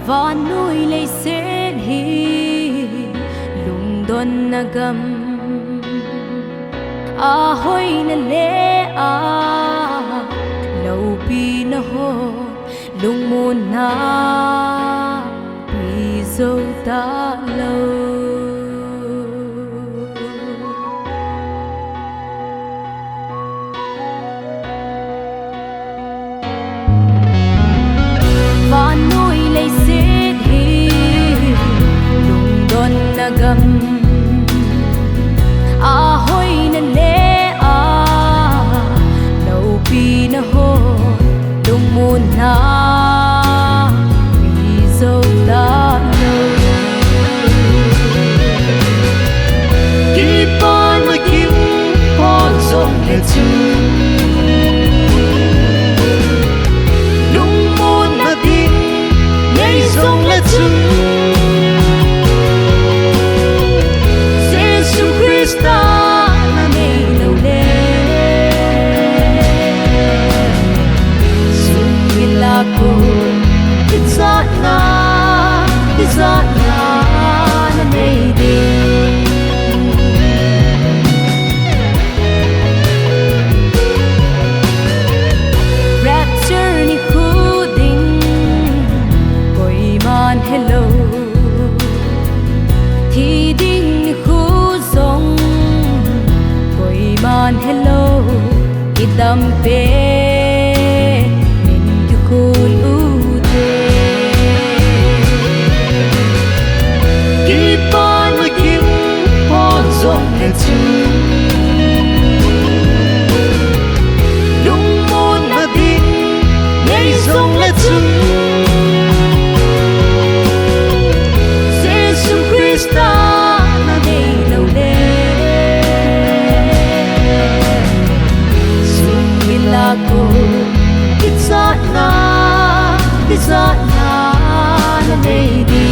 và núi lấy sẽ hi lung đôn na gam a hoi na le a lâu pi na ho lung môn na pi dâu ta lâu và núi lấy sẽ hi lung đôn na gam a hoi na le a lâu pi na ho lung môn na pi dâu ta lâu kỳ ban mà kim hòn rộng để chung lung môn na tin ngày rộng là chung Jesus Christa na mê lâu le sung vila ko Isa na mê đi rapture ni khu ding koi man hello thì ding ni khu song koi man hello idam pe min du kul ute kỳ ban mà kim hòn rộng để chung lung môn na tin ngày rộng là chung Jesus Christa na mê lâu le sung vila ko Isa na na mê đi